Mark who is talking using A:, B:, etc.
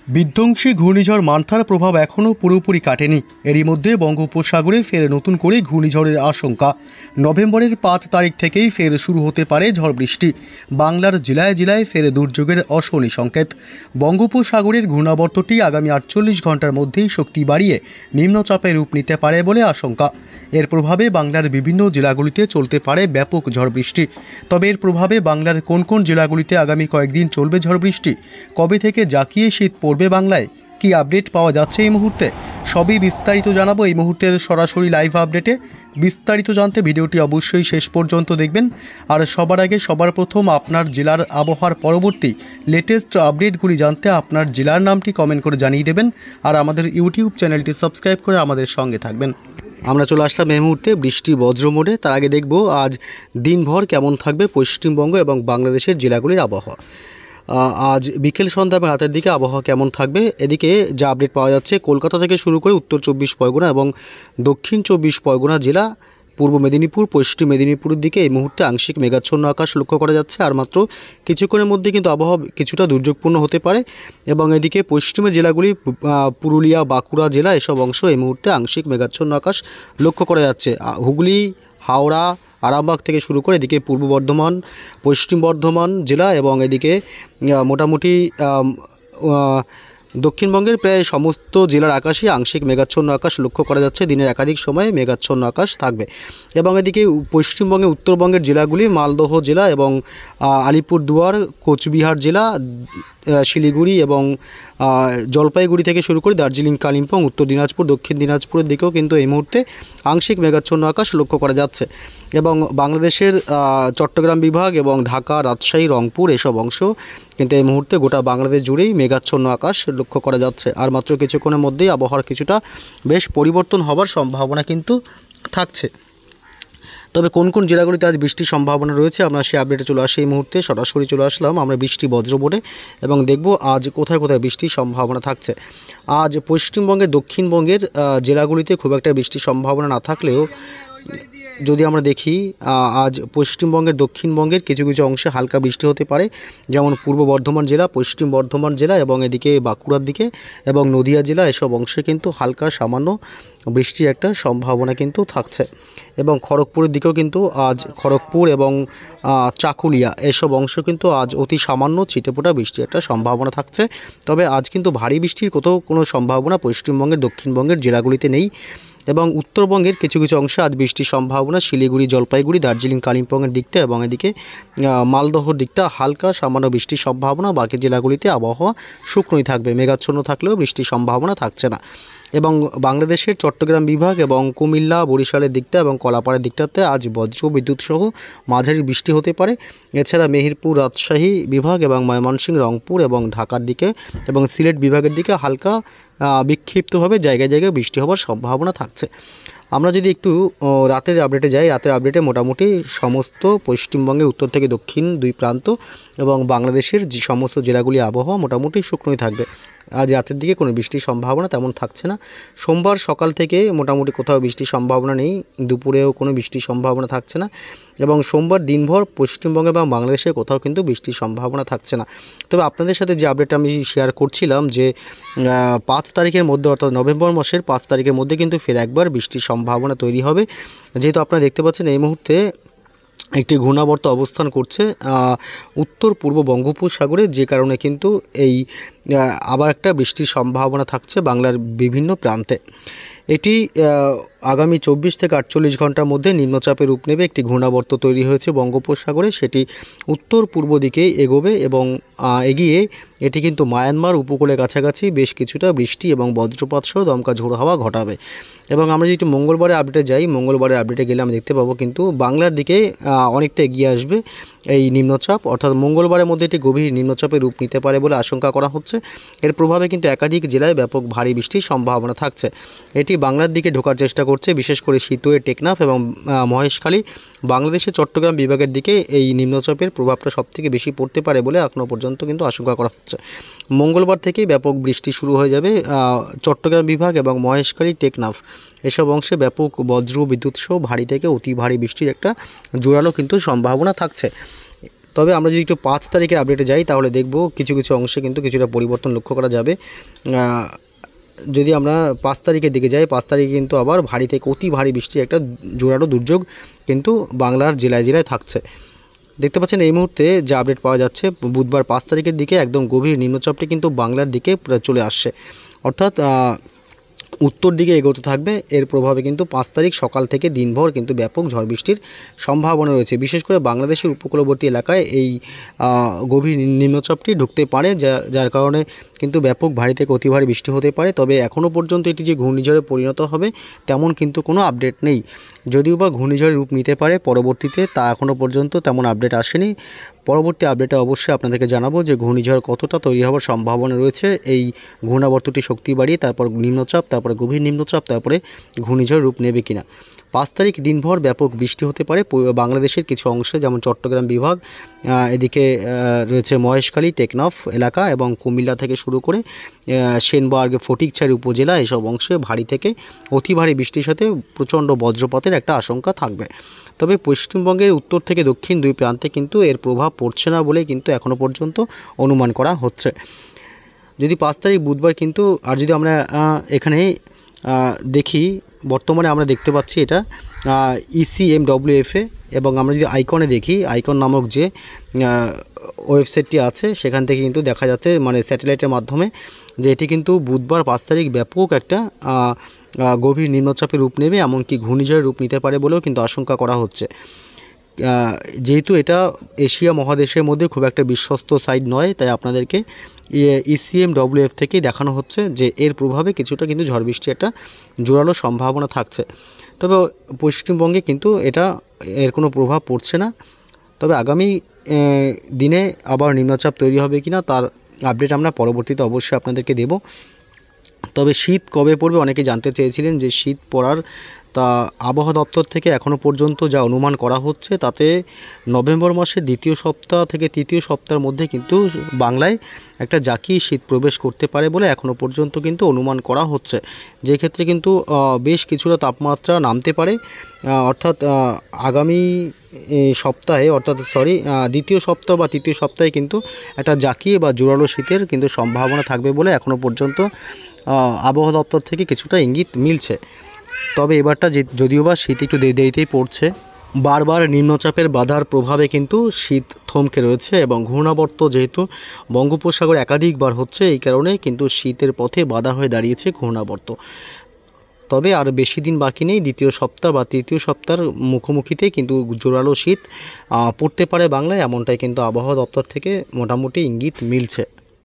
A: বিধ্বংসী ঘূর্ণিঝড় মান্থার প্রভাব এখনও পুরোপুরি কাটেনি। এরই মধ্যে বঙ্গোপসাগরে ফের নতুন করে ঘূর্ণিঝড়ের আশঙ্কা। নভেম্বরের 5 তারিখ থেকেই ফের শুরু হতে পারে ঝড় বৃষ্টি। বাংলার জেলায় জেলায় ফের দুর্যোগের অশনি সংকেত। বঙ্গোপসাগরের ঘূর্ণাবর্তটি আগামী 48 ঘন্টার মধ্যেই শক্তি বাড়িয়ে নিম্নচাপে রূপ নিতে পারে বলে আশঙ্কা। এর প্রভাবে বাংলার বিভিন্ন জেলাগুলিতে চলতে পারে ব্যাপক ঝড় বৃষ্টি। তবে এর প্রভাবে বাংলার কোন কোন জেলাগুলিতে আগামী কয়েকদিন চলবে ঝড় বৃষ্টি, কবে থেকে জাঁকিয়ে শীত পড়বে বাংলায়, কি আপডেট পাওয়া যাচ্ছে এই মুহূর্তে, সবই বিস্তারিত জানাবো এই মুহূর্তের সরাসরি লাইভ আপডেটে। বিস্তারিত জানতে ভিডিওটি অবশ্যই শেষ পর্যন্ত দেখবেন। আর সবার আগে সবার প্রথম আপনার জেলার আবহাওয়ার পরবর্তী লেটেস্ট আপডেটগুলি জানতে আপনার জেলার নামটি কমেন্ট করে জানিয়ে দেবেন। আর আমাদের ইউটিউব চ্যানেলটি সাবস্ক্রাইব করে আমাদের সঙ্গে থাকবেন। আমরা চলে আসলাম এই মুহূর্তে বৃষ্টি বজ্র মোডে। তার আগে দেখব আজ দিনভর কেমন থাকবে পশ্চিমবঙ্গ এবং বাংলাদেশের জেলাগুলির আবহাওয়া। আজ বিকেল সন্ধ্যা এবং রাতের দিকে আবহাওয়া কেমন থাকবে, এদিকে যা আপডেট পাওয়া যাচ্ছে কলকাতা থেকে শুরু করে উত্তর 24 পরগনা এবং দক্ষিণ 24 পরগনা জেলা, পূর্ব মেদিনীপুর, পশ্চিম মেদিনীপুরের দিকে এই মুহূর্তে আংশিক মেঘাচ্ছন্ন আকাশ লক্ষ্য করা যাচ্ছে। আর মাত্র কিছুক্ষণের মধ্যে কিন্তু আবহাওয়া কিছুটা দুর্যোগপূর্ণ হতে পারে। এবং এদিকে পশ্চিমের জেলাগুলি পুরুলিয়া, বাঁকুড়া জেলা এসব অংশ এই মুহূর্তে আংশিক মেঘাচ্ছন্ন আকাশ লক্ষ্য করা যাচ্ছে। হুগলি, হাওড়া, আরামবাগ থেকে শুরু করে এদিকে পূর্ব বর্ধমান, পশ্চিম বর্ধমান জেলা এবং এদিকে মোটামুটি দক্ষিণবঙ্গের প্রায় সমস্ত জেলার আকাশে আংশিক মেঘাচ্ছন্ন আকাশ লক্ষ্য করা যাচ্ছে। দিনের একাধিক সময়ে মেঘাচ্ছন্ন আকাশ থাকবে। এবং এদিকে পশ্চিমবঙ্গে উত্তরবঙ্গের জেলাগুলি মালদহ জেলা এবং আলিপুরদুয়ার, কোচবিহার জেলা, শিলিগুড়ি এবং জলপাইগুড়ি থেকে শুরু করে দার্জিলিং, কালিম্পং, উত্তর দিনাজপুর, দক্ষিণ দিনাজপুরের দিকেও কিন্তু এই মুহূর্তে আংশিক মেঘাচ্ছন্ন আকাশ লক্ষ্য করা যাচ্ছে। এবং বাংলাদেশের চট্টগ্রাম বিভাগ এবং ঢাকা, রাজশাহী, রংপুর এসব অংশ কিন্তু এই মুহূর্তে গোটা বাংলাদেশ জুড়েই মেঘাচ্ছন্ন আকাশ লক্ষ্য করা যাচ্ছে। আর মাত্র কিছুক্ষণের মধ্যেই আবহাওয়ার কিছুটা বেশ পরিবর্তন হবার সম্ভাবনা কিন্তু থাকছে। তবে কোন কোন জেলাগুলিতে আজ বৃষ্টির সম্ভাবনা রয়েছে আমরা সেই আপডেটে চলে আসি। এই মুহূর্তে সরাসরি চলে আসলাম আমরা বৃষ্টি বজ্র বোর্ডে এবং দেখব আজ কোথায় কোথায় বৃষ্টির সম্ভাবনা থাকছে। আজ পশ্চিমবঙ্গের দক্ষিণবঙ্গের জেলাগুলিতে খুব একটা বৃষ্টির সম্ভাবনা না থাকলেও যদি আমরা দেখি আজ পশ্চিমবঙ্গের দক্ষিণবঙ্গের কিছু কিছু অংশে হালকা বৃষ্টি হতে পারে, যেমন পূর্ব বর্ধমান জেলা, পশ্চিম বর্ধমান জেলা এবং এদিকে বাঁকুড়ার দিকে এবং নদিয়া জেলা এসব অংশে কিন্তু হালকা সামান্য বৃষ্টির একটা সম্ভাবনা কিন্তু থাকছে। এবং খড়গপুরের দিকেও কিন্তু আজ খড়গপুর এবং চাকুলিয়া এসব অংশ কিন্তু আজ অতি সামান্য ছিটেফোঁটা বৃষ্টির একটা সম্ভাবনা থাকছে। তবে আজ কিন্তু ভারী বৃষ্টির কোনো সম্ভাবনা পশ্চিমবঙ্গের দক্ষিণবঙ্গের জেলাগুলিতে নেই। এবং উত্তরবঙ্গের কিছু কিছু অংশে আজ বৃষ্টির সম্ভাবনা শিলিগুড়ি, জলপাইগুড়ি, দার্জিলিং, কালিম্পংয়ের দিকটা এবং এদিকে মালদহর দিকটা হালকা সামান্য বৃষ্টির সম্ভাবনা। বাকি জেলাগুলিতে আবহাওয়া শুকনোই থাকবে, মেঘাচ্ছন্ন থাকলেও বৃষ্টির সম্ভাবনা থাকছে না। এবং বাংলাদেশের চট্টগ্রাম বিভাগ এবং কুমিল্লা, বরিশালের দিকটা এবং কলাপাড়ার দিকটাতে আজ বজ্র বিদ্যুৎ সহ মাঝারি বৃষ্টি হতে পারে। এছাড়া মেহেরপুর, রাজশাহী বিভাগ এবং ময়মনসিংহ, রংপুর এবং ঢাকার দিকে এবং সিলেট বিভাগের দিকে হালকা বিক্ষিপ্তভাবে জায়গায় জায়গায় বৃষ্টি হওয়ার সম্ভাবনা থাকছে। আমরা যদি একটু রাতের আপডেটে যাই, রাতের আপডেটে মোটামুটি সমস্ত পশ্চিমবঙ্গের উত্তর থেকে দক্ষিণ দুই প্রান্ত এবং বাংলাদেশের যে সমস্ত জেলাগুলি আবহাওয়া মোটামুটি শুকনোই থাকবে। আজ রাতের দিকে কোনো বৃষ্টির সম্ভাবনা তেমন থাকছে না। সোমবার সকাল থেকে মোটামুটি কোথাও বৃষ্টির সম্ভাবনা নেই, দুপুরেও কোনো বৃষ্টির সম্ভাবনা থাকছে না। এবং সোমবার দিনভর পশ্চিমবঙ্গে এবং বাংলাদেশে কোথাও কিন্তু বৃষ্টির সম্ভাবনা থাকছে না। তবে আপনাদের সাথে যে আপডেটটা আমি শেয়ার করছিলাম যে 5 তারিখের মধ্যে অর্থাৎ নভেম্বর মাসের 5 তারিখের মধ্যে কিন্তু ফের একবার বৃষ্টির সম্ভাবনা তৈরি হবে। যেহেতু আপনারা দেখতে পাচ্ছেন এই মুহূর্তে একটি ঘূর্ণাবর্ত অবস্থান করছে উত্তর পূর্ব বঙ্গোপসাগরে, যে কারণে কিন্তু এই আবার একটা বৃষ্টির সম্ভাবনা থাকছে বাংলার বিভিন্ন প্রান্তে। এটি আগামী 24 থেকে 48 ঘন্টার মধ্যে নিম্নচাপে রূপ নেবে। একটি ঘূর্ণাবর্ত তৈরি হয়েছে বঙ্গোপসাগরে, সেটি উত্তর পূর্ব দিকে এগোবে এবং এগিয়ে এটি কিন্তু মায়ানমার উপকূলের কাছাকাছি বেশ কিছুটা বৃষ্টি এবং বজ্রপাত সহ দমকা ঝোড়ো হাওয়া ঘটাবে। এবং আমরা যদি মঙ্গলবারে আপডেটে যাই, মঙ্গলবারে আপডেটে গেলে আমরা দেখতে পাবো কিন্তু বাংলার দিকে অনেকটা এগিয়ে আসবে এই নিম্নচাপ, অর্থাৎ মঙ্গলবারের মধ্যে এটি গভীর নিম্নচাপে রূপ নিতে পারে বলে আশঙ্কা করা হচ্ছে। এর প্রভাবে কিন্তু একাধিক জেলায় ব্যাপক ভারী বৃষ্টির সম্ভাবনা থাকছে। এটি বাংলার দিকে ঢোকার চেষ্টা করছে, বিশেষ করে সিতুয়ে, টেকনাফ এবং মহেশখালী। বাংলাদেশের চট্টগ্রাম বিভাগের দিকে এই নিম্নচাপের প্রভাবটা সবথেকে বেশি পড়তে পারে বলে এখনও পর্যন্ত কিন্তু আশঙ্কা করা হচ্ছে। মঙ্গলবার থেকেই ব্যাপক বৃষ্টি শুরু হয়ে যাবে চট্টগ্রাম বিভাগ এবং মহেশখালী, টেকনাফ এসব অংশে ব্যাপক বজ্র বিদ্যুৎ সহ ভারী থেকে অতি ভারী বৃষ্টির একটা জোরালো কিন্তু সম্ভাবনা থাকছে। তবে আমরা যদি একটু 5 তারিখের আপডেটে যাই তাহলে দেখব কিছু কিছু অংশে কিন্তু কিছুটা পরিবর্তন লক্ষ্য করা যাবে। যদি আমরা 5 তারিখের দিকে যাই, 5 তারিখে কিন্তু আবার ভারী থেকে অতি ভারী বৃষ্টির একটা জোরালো দুর্যোগ কিন্তু বাংলার জেলায় জেলায় থাকছে। দেখতে পাচ্ছেন এই মুহূর্তে যে আপডেট পাওয়া যাচ্ছে, বুধবার 5 তারিখের দিকে একদম গভীর নিম্নচাপটি কিন্তু বাংলার দিকে চলে আসছে, অর্থাৎ উত্তর দিকে এগোতে থাকবে। এর প্রভাবে কিন্তু 5 তারিখ সকাল থেকে দিনভর কিন্তু ব্যাপক ঝড় বৃষ্টির সম্ভাবনা রয়েছে। বিশেষ করে বাংলাদেশের উপকূলবর্তী এলাকায় এই গভীর নিম্নচাপটি ঢুকতে পারে, যার কারণে কিন্তু ব্যাপক ভারী থেকে অতি ভারী বৃষ্টি হতে পারে। তবে এখনও পর্যন্ত এটি যে ঘূর্ণিঝড়ে পরিণত হবে তেমন কিন্তু কোনো আপডেট নেই। যদিও বা ঘূর্ণিঝড়ের রূপ নিতে পারে পরবর্তীতে, তা এখনও পর্যন্ত তেমন আপডেট আসেনি। পরবর্তী আপডেটে অবশ্যই আপনাদেরকে জানাবো যে ঘূর্ণিঝড় কতটা তৈরি হওয়ার সম্ভাবনা রয়েছে। এই ঘূর্ণাবর্তটি শক্তি বাড়িয়ে তারপর নিম্নচাপ, তারপরে গভীর নিম্নচাপ, তারপরে ঘূর্ণিঝড় রূপ নেবে কিনা। 5 তারিখ দিনভর ব্যাপক বৃষ্টি হতে পারে বাংলাদেশের কিছু অংশে, যেমন চট্টগ্রাম বিভাগ, এদিকে রয়েছে মহেশখালী, টেকনাফ এলাকা এবং কুমিল্লা থেকে শুরু করে সেনবার্গ, ফটিকছড়ি উপজেলা, এসব অংশে ভারী থেকে অতি ভারী বৃষ্টির সাথে প্রচণ্ড বজ্রপাতের একটা আশঙ্কা থাকবে। তবে পশ্চিমবঙ্গের উত্তর থেকে দক্ষিণ দুই প্রান্তে কিন্তু এর প্রভাব পড়ছে না বলে কিন্তু এখনও পর্যন্ত অনুমান করা হচ্ছে। যদি 5 তারিখ বুধবার কিন্তু, আর যদি আমরা এখানে দেখি, বর্তমানে আমরা দেখতে পাচ্ছি এটা ECMWFA, এবং আমরা যদি আইকনে দেখি, আইকন নামক যে ওয়েবসাইটটি আছে সেখান থেকে কিন্তু দেখা যাচ্ছে, মানে স্যাটেলাইটের মাধ্যমে, যে এটি কিন্তু বুধবার 5 তারিখ ব্যাপক একটা গভীর নিম্নচাপের রূপ নেবে, এমনকি ঘূর্ণিঝড়ের রূপ নিতে পারে বলেও কিন্তু আশঙ্কা করা হচ্ছে। যেহেতু এটা এশিয়া মহাদেশের মধ্যে খুব একটা বিশ্বস্ত সাইট নয়, তাই আপনাদেরকে ECMWF থেকেই দেখানো হচ্ছে যে এর প্রভাবে কিছুটা কিন্তু ঝড় বৃষ্টির একটা জোরালো সম্ভাবনা থাকছে। তবে পশ্চিমবঙ্গে কিন্তু এর কোনো প্রভাব পড়ছে না। তবে আগামী দিনে আবার নিম্নচাপ তৈরি হবে কিনা তার আপডেট আমরা পরবর্তীতে অবশ্যই আপনাদেরকে দেব। তবে শীত কবে পড়বে অনেকে জানতে চেয়েছিলেন, যে শীত পড়ার তা আবহাওয়া দপ্তর থেকে এখনও পর্যন্ত যা অনুমান করা হচ্ছে তাতে নভেম্বর মাসের দ্বিতীয় সপ্তাহ থেকে তৃতীয় সপ্তাহের মধ্যে কিন্তু বাংলায় একটা জাঁকিয়ে শীত প্রবেশ করতে পারে বলে এখনও পর্যন্ত কিন্তু অনুমান করা হচ্ছে। যে ক্ষেত্রে কিন্তু বেশ কিছুটা তাপমাত্রা নামতে পারে, অর্থাৎ আগামী সপ্তাহে, অর্থাৎ দ্বিতীয় সপ্তাহ বা তৃতীয় সপ্তাহে কিন্তু একটা জাঁকিয়ে বা জোরালো শীতের কিন্তু সম্ভাবনা থাকবে বলে এখনও পর্যন্ত আবহাওয়া দপ্তর থেকে কিছুটা ইঙ্গিত মিলছে। তবে এবারটা যদিও বা শীত একটু দেরিতেই পড়ছে, বারবার নিম্নচাপের বাধার প্রভাবে কিন্তু শীত থমকে রয়েছে, এবং ঘূর্ণাবর্ত যেহেতু বঙ্গোপসাগরে একাধিকবার হচ্ছে, এই কারণে কিন্তু শীতের পথে বাধা হয়ে দাঁড়িয়েছে ঘূর্ণাবর্ত। তবে আর বেশি দিন বাকি নেই, দ্বিতীয় সপ্তাহ বা তৃতীয় সপ্তাহের মুখোমুখিতে কিন্তু জোরালো শীত পড়তে পারে বাংলায়, এমনটাই কিন্তু আবহাওয়া দপ্তর থেকে মোটামুটি ইঙ্গিত মিলছে।